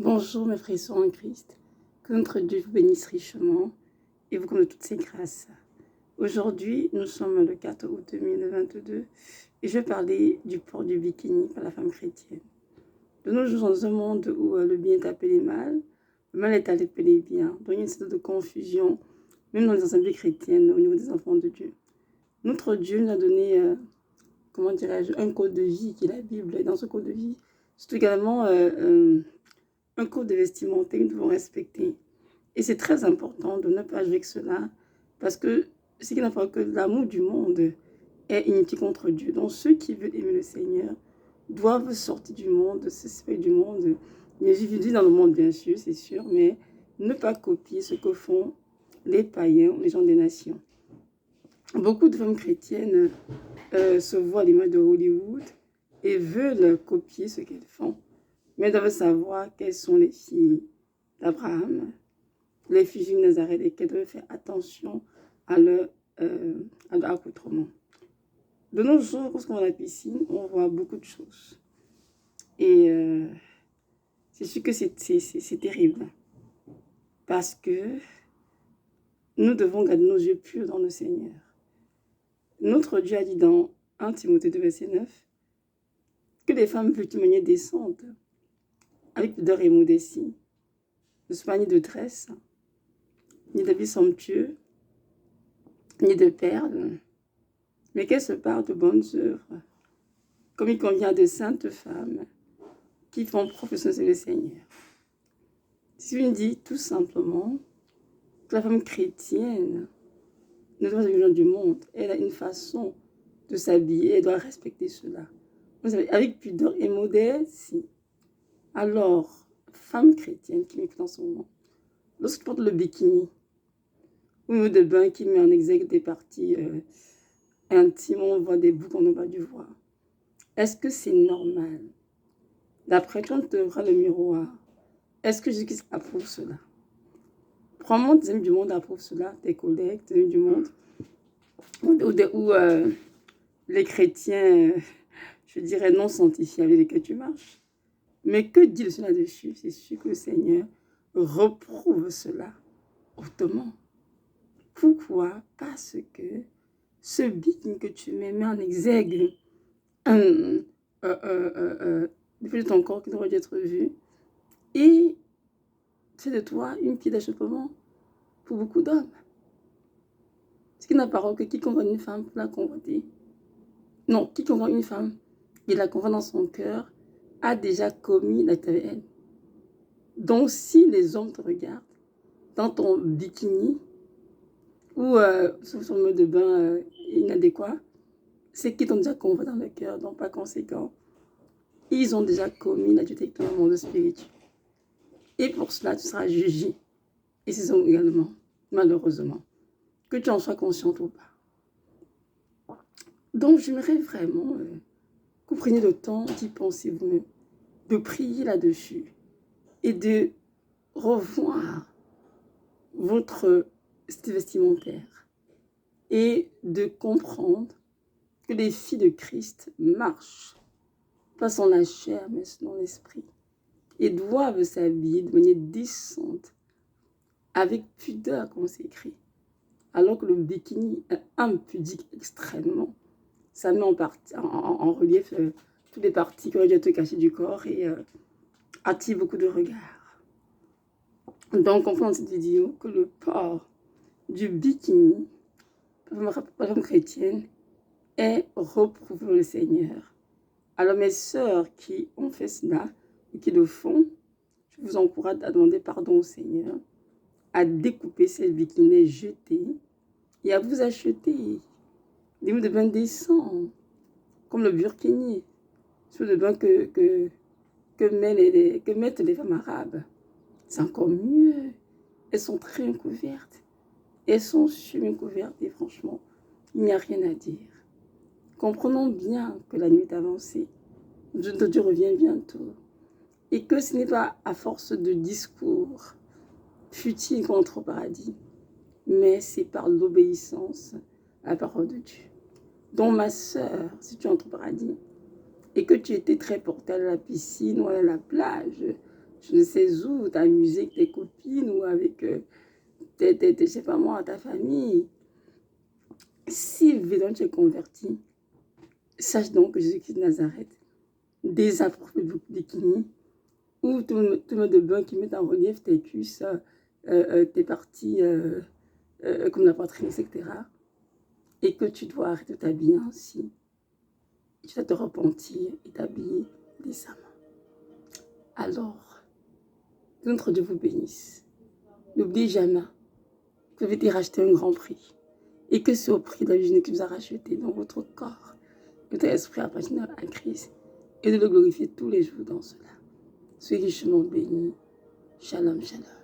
Bonjour mes frères et sœurs en Christ, que notre Dieu vous bénisse richement et vous comble de toutes ses grâces. Aujourd'hui, nous sommes le 4 août 2022 et je vais parler du port du bikini par la femme chrétienne. De nos jours, dans un monde où le bien est appelé mal, le mal est appelé bien, donc il y a une sorte de confusion, même dans les assemblées chrétiennes, au niveau des enfants de Dieu. Notre Dieu nous a donné, comment dirais-je, un code de vie qui est la Bible. Et dans ce code de vie, c'est également un code vestimentaire que nous devons respecter. Et c'est très important de ne pas jouer avec cela, parce que ce qui n'a pas que l'amour du monde est inutile contre Dieu. Donc ceux qui veulent aimer le Seigneur doivent sortir du monde, s'espérer du monde. Mais je vis dans le monde, bien sûr, c'est sûr, mais ne pas copier ce que font les païens, les gens des nations. Beaucoup de femmes chrétiennes se voient à l'image de Hollywood et veulent copier ce qu'elles font. Mais doivent savoir quelles sont les filles d'Abraham, les filles de Nazareth, et qu'elles doivent faire attention à leur accoutrement. De nos jours, lorsqu'on va à la piscine, on voit beaucoup de choses. Et c'est sûr que c'est terrible. Parce que nous devons garder nos yeux purs dans le Seigneur. Notre Dieu a dit dans 1 Timothée 2, verset 9, que les femmes veulent témoigner décentes, avec pudeur et modestie, ne sont pas ni de tresse, ni d'habits somptueux, ni de perles, mais qu'elles se parlent de bonnes œuvres, comme il convient de saintes femmes qui font profession le Seigneur. Si on dit tout simplement que la femme chrétienne ne doit pas être une gens du monde, elle a une façon de s'habiller, elle doit respecter cela. Avec pudeur et modestie. Alors, femme chrétienne qui m'écoute en ce moment, lorsque tu portes le bikini, ou de bain qui met en exergue des parties intimes, on voit des bouts qu'on n'a pas dû voir. Est-ce que c'est normal? D'après toi, on te verra le miroir. Est-ce que Jésus-Christ approuve cela? Probablement, tes amis du monde approuvent cela, tes collègues, tes amis du monde, ou les chrétiens, je dirais non sanctifiés avec lesquels tu marches. Mais que dit le Seigneur là-dessus? C'est sûr que le Seigneur reprouve cela hautement. Pourquoi? Parce que ce bikini que tu mets en exergue depuis de ton corps qui devrait être vu, et c'est de toi une pied d'achoppement pour beaucoup d'hommes. Ce qui n'a pas que quiconque voit une femme pour la convoiter. Non, quiconque voit une femme et la convoite dans son cœur a déjà commis l'acte avec elle. Donc si les hommes te regardent dans ton bikini ou sous son mode de bain inadéquat, c'est qu'ils t'ont déjà convoité dans le cœur, donc par conséquent, ils ont déjà commis l'adultère dans le monde spirituel. Et pour cela, tu seras jugé. Et ces hommes également, malheureusement. Que tu en sois consciente ou pas. Donc, j'aimerais vraiment que vous preniez le temps d'y penser vous-même, de prier là-dessus et de revoir votre style vestimentaire et de comprendre que les filles de Christ marchent, pas sans la chair, mais selon l'esprit, et doivent s'habiller de manière décente, avec pudeur, comme c'est écrit. Alors que le bikini est impudique extrêmement. Ça met en relief toutes les parties qui auraient dû être cachées du corps et attire beaucoup de regards. Donc, on comprend dans cette vidéo que le port du bikini, par la femme chrétienne, est reprouvé par le Seigneur. Alors, mes sœurs qui ont fait cela, et qui le font, je vous encourage à demander pardon au Seigneur, à découper ces bikinis jetés et à vous acheter des mots de bain décents, comme le burkini, ceux de bain que mettent les femmes arabes. C'est encore mieux. Elles sont très bien couvertes. Elles sont super bien couvertes et franchement, il n'y a rien à dire. Comprenons bien que la nuit est avancée. Dieu revient bientôt. Et que ce n'est pas à force de discours futiles qu'on entre au paradis, mais c'est par l'obéissance à la parole de Dieu. Donc ma sœur, si tu entres au paradis et que tu étais très portée à la piscine ou à la plage, je ne sais où, t'amuser avec tes copines ou avec, je sais pas moi, ta famille. Si évidemment tu es converti, sache donc que Jésus-Christ de Nazareth désapprouve le bikini ou tout le monde de bain qui met en relief tes cuisses, tes parties comme la poitrine, etc. Et que tu dois arrêter de t'habiller ainsi. Tu dois te repentir et t'habiller décemment. Alors, que notre Dieu vous bénisse. N'oubliez jamais que vous avez été racheté un grand prix et que c'est au prix de la vie qui vous a racheté dans votre corps. Que votre esprit appartient à Christ et de le glorifier tous les jours dans cela. Soyez richement bénis. Shalom, shalom.